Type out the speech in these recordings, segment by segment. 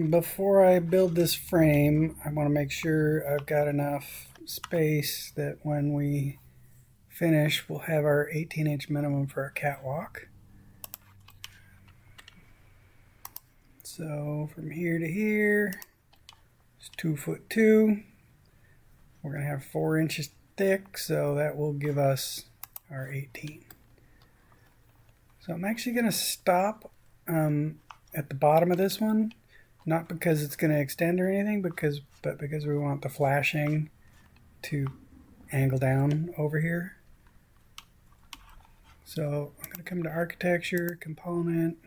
Before I build this frame, I want to make sure I've got enough space that when we finish, we'll have our 18-inch minimum for our catwalk. So from here to here, it's 2'2". We're going to have 4 inches thick, so that will give us our 18. So I'm actually going to stop at the bottom of this one, not because it's going to extend or anything, but because we want the flashing to angle down over here. So I'm going to come to Architecture, Component,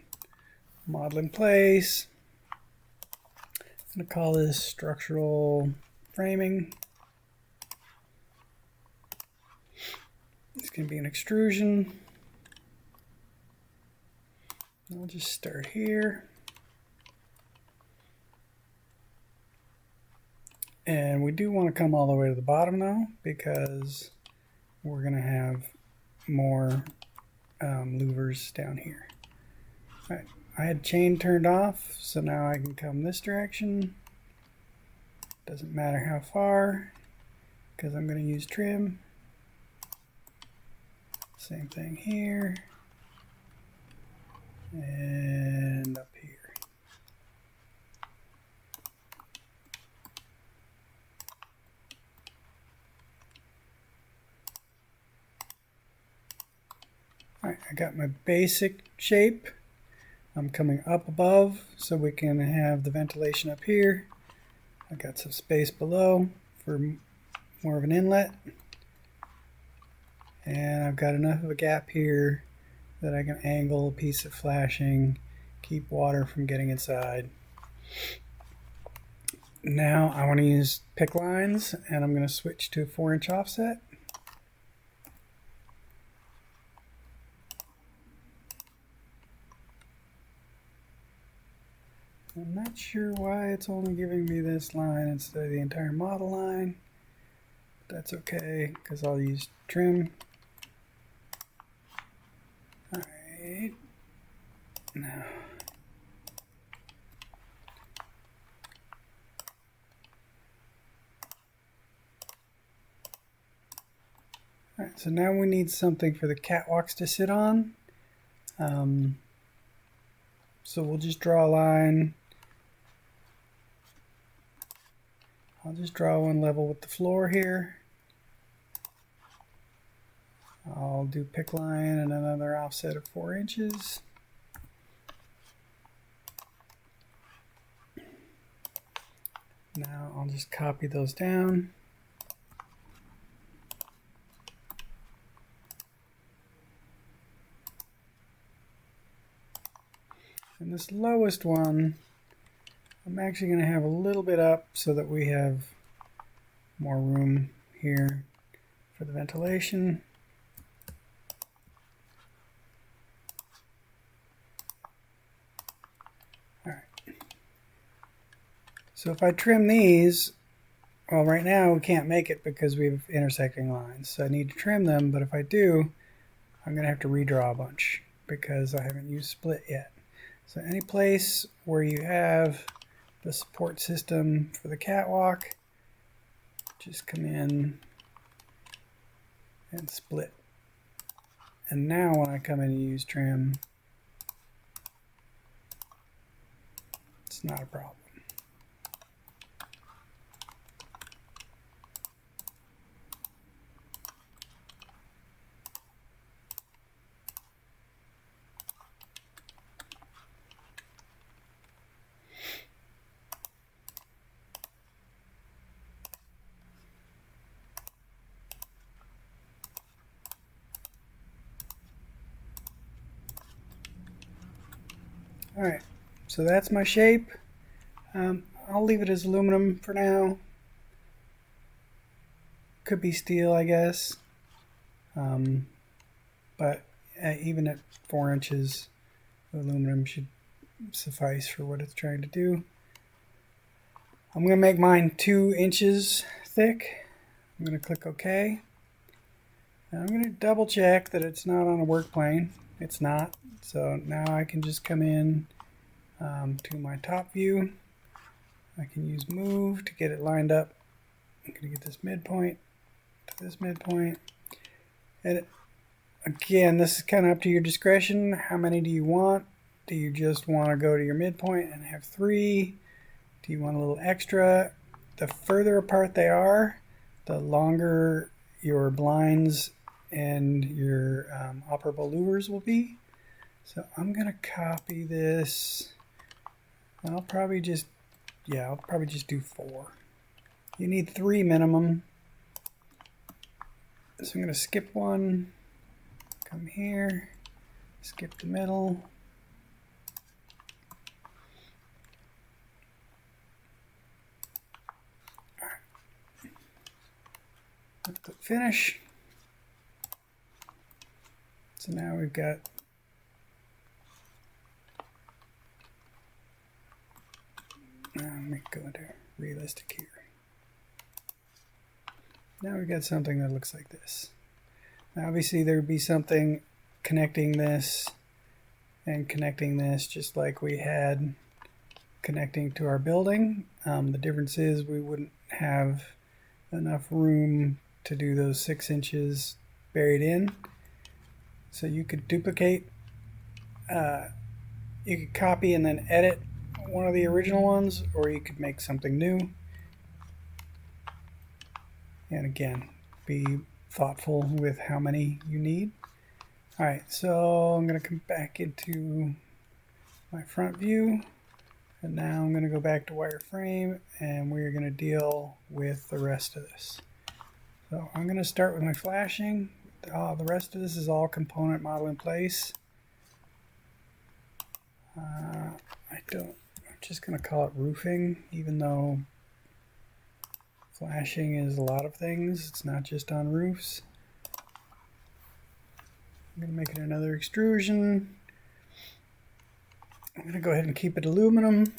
Model in Place. I'm going to call this Structural Framing. It's going to be an extrusion. I'll just start here. And we do want to come all the way to the bottom though, because we're going to have more louvers down here. All right, I had chain turned off, so now I can come this direction. Doesn't matter how far, because I'm going to use trim. Same thing here. And up here. Alright, I got my basic shape. I'm coming up above so we can have the ventilation up here. I got some space below for more of an inlet. And I've got enough of a gap here that I can angle a piece of flashing, keep water from getting inside. Now I want to use pick lines, and I'm going to switch to a 4-inch offset. I'm not sure why it's only giving me this line instead of the entire model line. That's okay, because I'll use trim. Alright. Now. Alright, so now we need something for the catwalks to sit on. So we'll just draw a line. I'll just draw one level with the floor here. I'll do pick line and another offset of 4 inches. Now I'll just copy those down. And this lowest one, I'm actually going to have a little bit up so that we have more room here for the ventilation. All right. So if I trim these, well, right now we can't make it because we have intersecting lines. So I need to trim them, but if I do, I'm going to have to redraw a bunch because I haven't used split yet. So any place where you have the support system for the catwalk, just come in and split. And now when I come in and use trim, it's not a problem. Alright, so that's my shape. I'll leave it as aluminum for now. Could be steel, I guess. But even at 4 inches, aluminum should suffice for what it's trying to do. I'm going to make mine 2 inches thick. I'm going to click OK. And I'm going to double check that it's not on a work plane. It's not. So now I can just come in to my top view. I can use move to get it lined up. I'm going to get this midpoint to this midpoint. And again, this is kind of up to your discretion. How many do you want? Do you just want to go to your midpoint and have 3? Do you want a little extra? The further apart they are, the longer your blinds and your operable louvers will be. So I'm going to copy this. And I'll probably just do 4. You need 3 minimum. So I'm going to skip one, come here, skip the middle. Let's click finish. So now we've got let me go into realistic here. Now we've got something that looks like this. Now obviously there would be something connecting this and connecting this, just like we had connecting to our building. The difference is we wouldn't have enough room to do those 6 inches buried in. So you could duplicate, you could copy and then edit one of the original ones, or you could make something new. And again, be thoughtful with how many you need. All right, so I'm going to come back into my front view, and now I'm going to go back to wireframe, and we're going to deal with the rest of this. So I'm going to start with my flashing. The rest of this is all component model in place. I'm just going to call it roofing, even though flashing is a lot of things. It's not just on roofs. I'm going to make it another extrusion. I'm going to go ahead and keep it aluminum.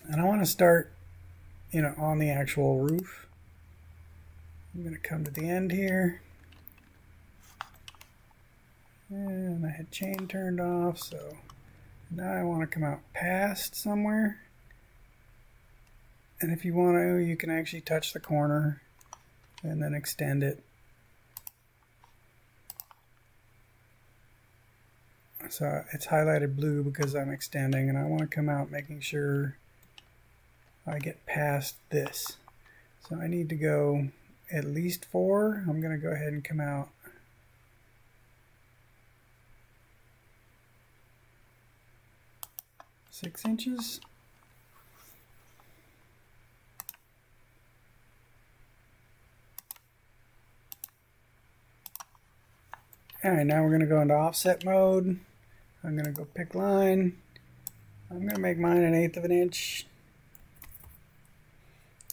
And I want to start, on the actual roof. I'm going to come to the end here. And I had chain turned off, so now I want to come out past somewhere. And if you want to, you can actually touch the corner and then extend it. So it's highlighted blue because I'm extending, and I want to come out making sure I get past this. So I need to go at least 4. I'm going to go ahead and come out 6 inches. Alright, now we're going to go into offset mode. I'm going to go pick line. I'm going to make mine 1/8 of an inch.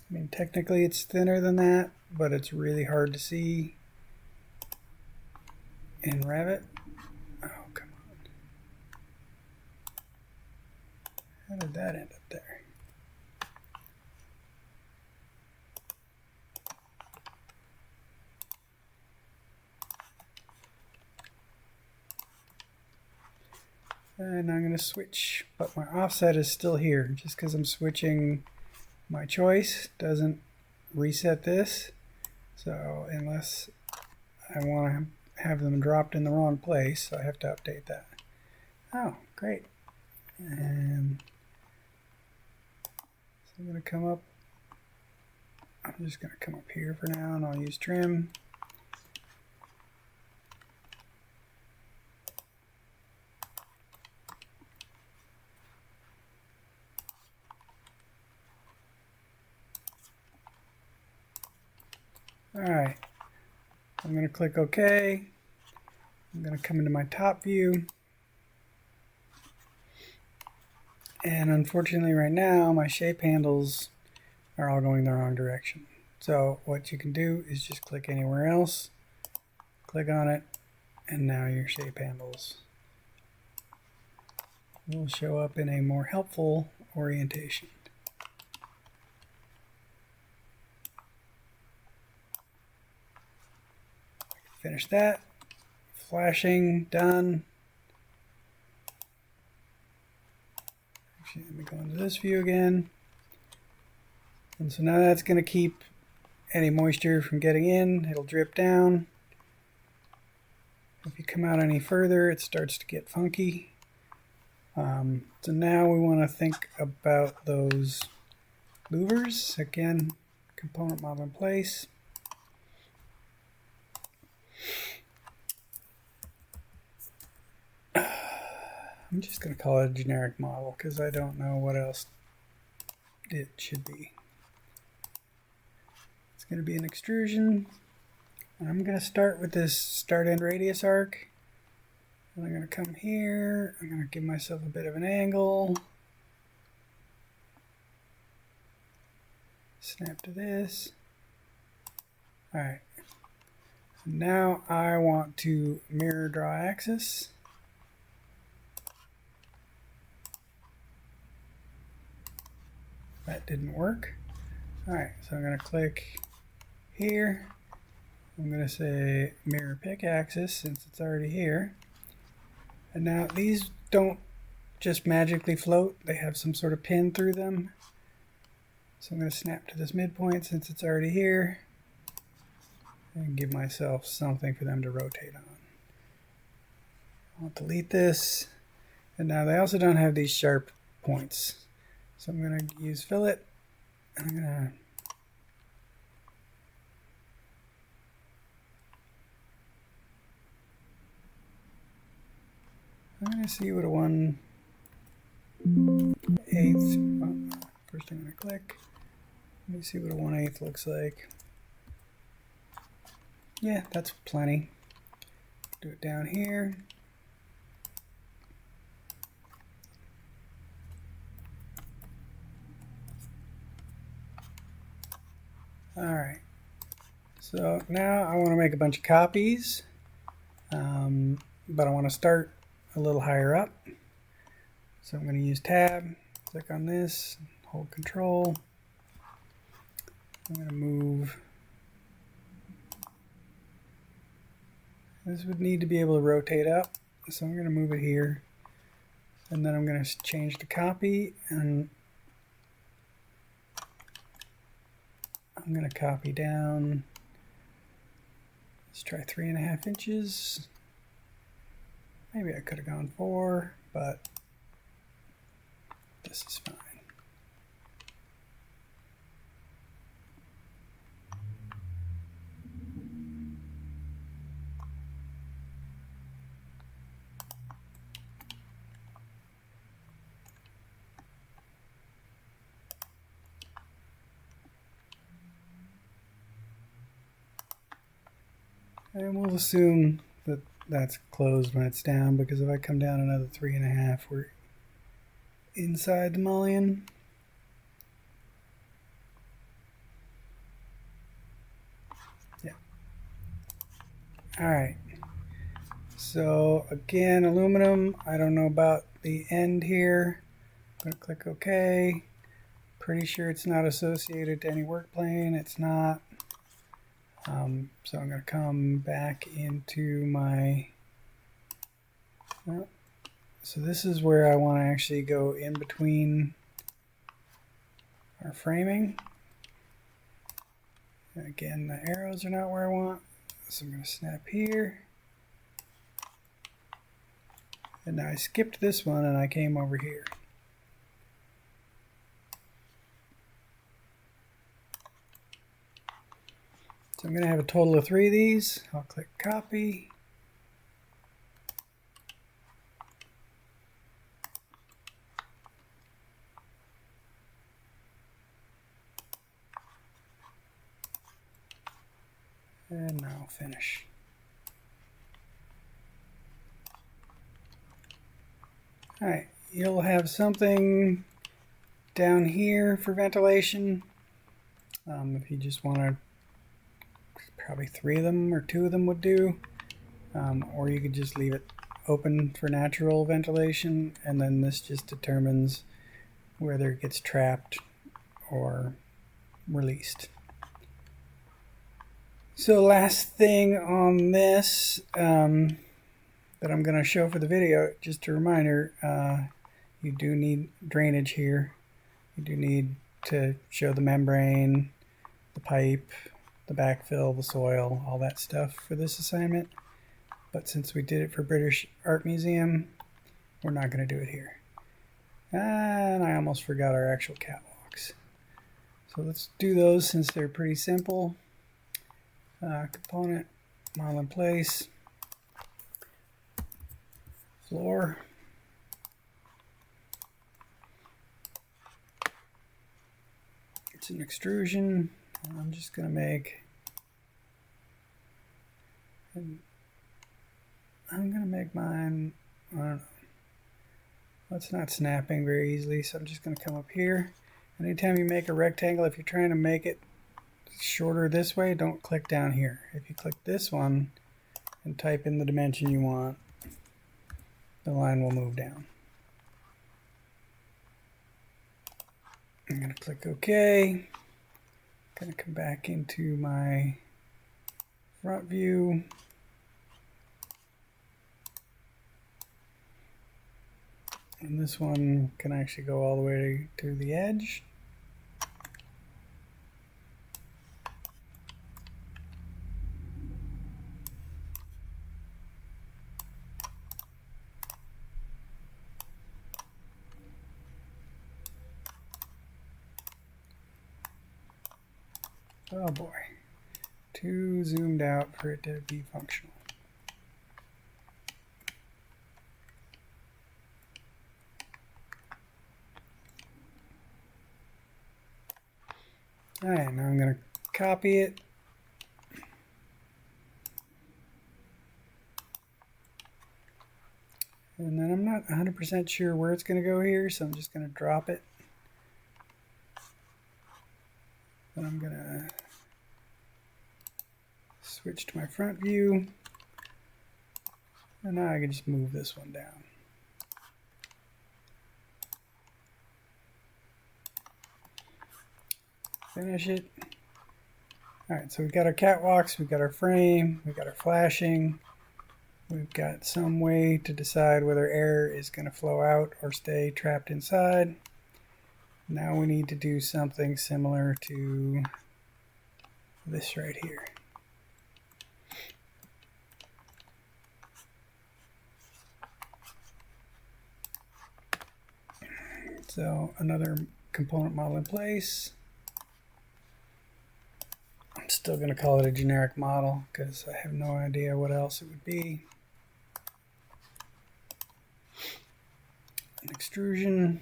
I mean, technically it's thinner than that, but it's really hard to see in Revit. Oh, come on. How did that end up there? And I'm going to switch, but my offset is still here. Just because I'm switching my choice doesn't reset this. So unless I want to have them dropped in the wrong place, I have to update that. Oh, great. And so I'm going to come up. I'm just going to come up here for now, and I'll use trim. Alright, I'm going to click OK. I'm going to come into my top view. And unfortunately right now my shape handles are all going the wrong direction. So what you can do is just click anywhere else, click on it, and now your shape handles will show up in a more helpful orientation. Finish that. Flashing, done. Actually, let me go into this view again. And so now that's going to keep any moisture from getting in. It'll drip down. If you come out any further, it starts to get funky. So now we want to think about those louvers. Again, component mob in place. I'm just going to call it a generic model because I don't know what else it should be. It's going to be an extrusion. And I'm going to start with this start end radius arc. And I'm going to come here. I'm going to give myself a bit of an angle. Snap to this. Alright. So now I want to mirror draw axis. That didn't work. Alright, so I'm going to click here. I'm going to say mirror pick axis since it's already here. And now these don't just magically float, they have some sort of pin through them. So I'm going to snap to this midpoint since it's already here and give myself something for them to rotate on. I'll delete this. And now they also don't have these sharp points. So I'm going to use fillet, and I'm going to see what a 1/8, well, first I'm going to click, let me see what a 1/8 looks like. Yeah, that's plenty. Do it down here. Alright, so now I want to make a bunch of copies, but I want to start a little higher up. So I'm going to use tab, click on this, hold control. I'm going to move. This would need to be able to rotate up, so I'm going to move it here. And then I'm going to change the copy, and I'm going to copy down. Let's try 3.5 inches. Maybe I could have gone 4, but this is fine. And we'll assume that that's closed when it's down, because if I come down another 3.5, we're inside the mullion. Yeah. Alright. So again, aluminum, I don't know about the end here. I'm going to click OK. Pretty sure it's not associated to any work plane. It's not. So I'm going to come back into my, so this is where I want to actually go in between our framing. And again, the arrows are not where I want, so I'm going to snap here. And now I skipped this one and I came over here. So I'm going to have a total of 3 of these. I'll click copy. And now finish. Alright, you'll have something down here for ventilation. If you just want to, probably 3 of them or 2 of them would do. Or you could just leave it open for natural ventilation, and then this just determines whether it gets trapped or released. So last thing on this that I'm going to show for the video, just a reminder, you do need drainage here. You do need to show the membrane, the pipe, the backfill, the soil, all that stuff for this assignment. But since we did it for British Art Museum, we're not going to do it here. And I almost forgot our actual catwalks. So let's do those since they're pretty simple. Component, model in place, floor. It's an extrusion. I'm just going to make, mine, I don't know. It's not snapping very easily, so I'm just going to come up here. Anytime you make a rectangle, if you're trying to make it shorter this way, don't click down here. If you click this one and type in the dimension you want, the line will move down. I'm going to click OK. Going to come back into my front view. And this one can actually go all the way to the edge. Oh boy, too zoomed out for it to be functional. All right, now I'm going to copy it. And then I'm not 100% sure where it's going to go here, so I'm just going to drop it. Then I'm going to switch to my front view. And now I can just move this one down. Finish it. All right, so we've got our catwalks, we've got our frame, we've got our flashing. We've got some way to decide whether air is going to flow out or stay trapped inside. Now we need to do something similar to this right here. So another component model in place. I'm still going to call it a generic model because I have no idea what else it would be. An extrusion.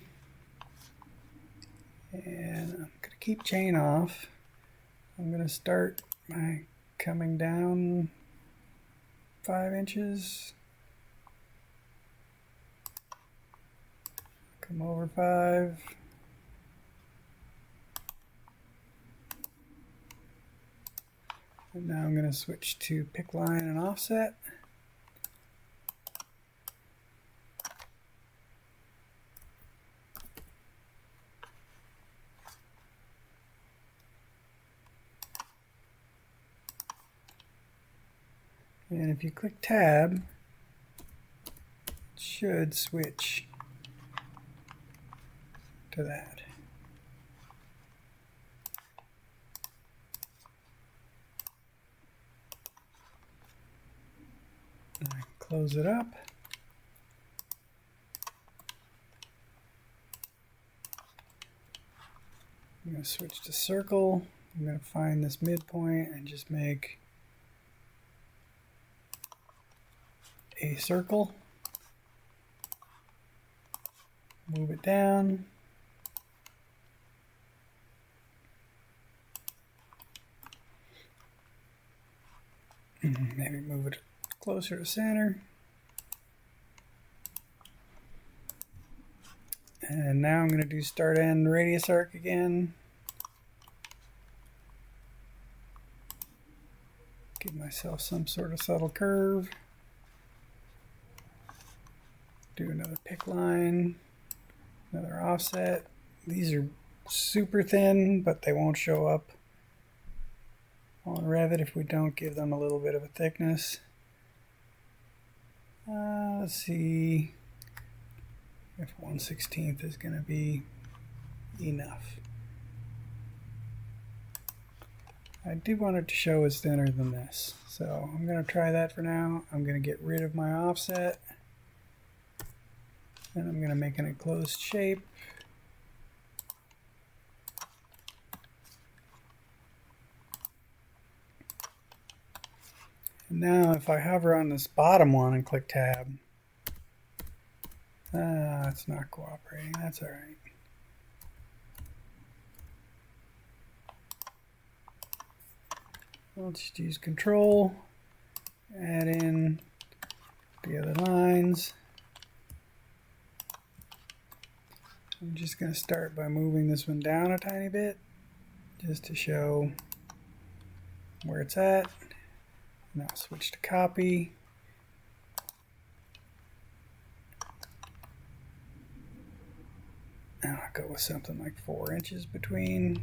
And I'm going to keep chain off. I'm going to start by coming down 5 inches. Come over 5. And now I'm going to switch to pick line and offset. And if you click tab, it should switch to that. I close it up. I'm going to switch to circle. I'm going to find this midpoint and just make a circle. Move it down. Maybe move it closer to center. And now I'm going to do start end radius arc again. Give myself some sort of subtle curve. Do another pick line, another offset. These are super thin, but they won't show up on Revit if we don't give them a little bit of a thickness. Let's see if 1/16 is going to be enough. I do want it to show it's thinner than this. So I'm going to try that for now. I'm going to get rid of my offset. And I'm going to make an enclosed shape. And now if I hover on this bottom one and click tab, it's not cooperating. That's all right. I'll just use control, add in the other lines. I'm just going to start by moving this one down a tiny bit just to show where it's at. Now switch to copy. Now I'll go with something like 4 inches between.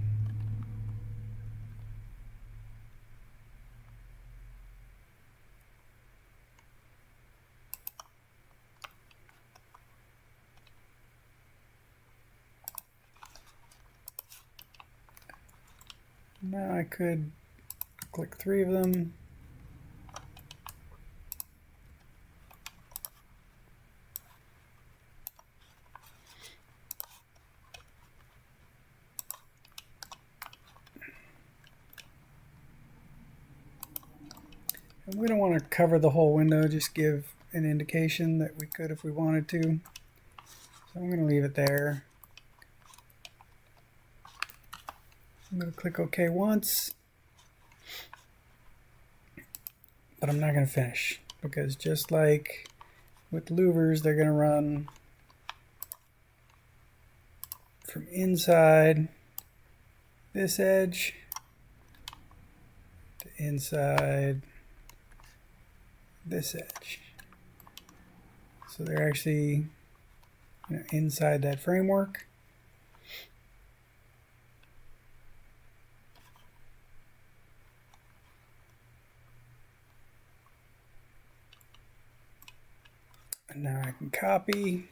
Now I could click 3 of them. And we don't want to cover the whole window, just give an indication that we could if we wanted to. So I'm going to leave it there. I'm going to click OK once, but I'm not going to finish because just like with louvers, they're going to run from inside this edge to inside this edge. So they're actually inside that framework. And now I can copy.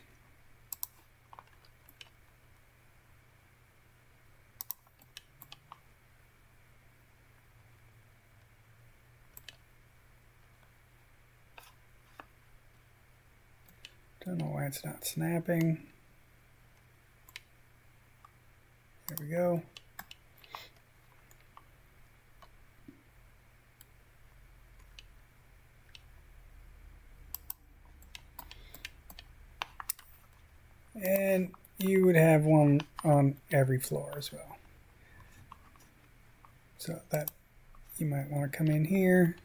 Don't know why it's not snapping. There we go. And you would have one on every floor as well. So that you might want to come in here,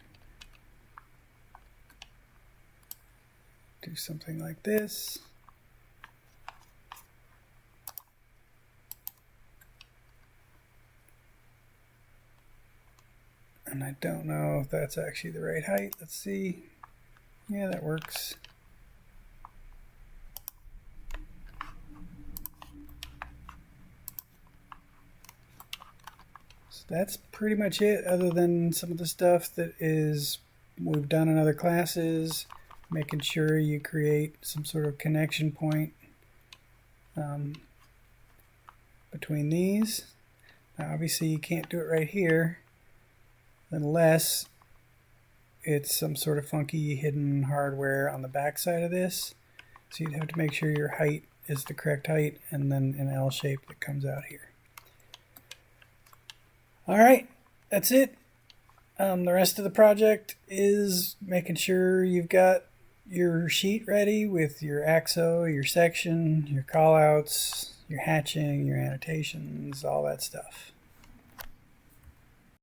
do something like this. And I don't know if that's actually the right height. Let's see. Yeah, that works. So that's pretty much it, other than some of the stuff that is we've done in other classes, making sure you create some sort of connection point between these. Now obviously you can't do it right here unless it's some sort of funky hidden hardware on the back side of this. So you'd have to make sure your height is the correct height and then an L shape that comes out here. All right, that's it. The rest of the project is making sure you've got your sheet ready with your AXO, your section, your callouts, your hatching, your annotations, all that stuff.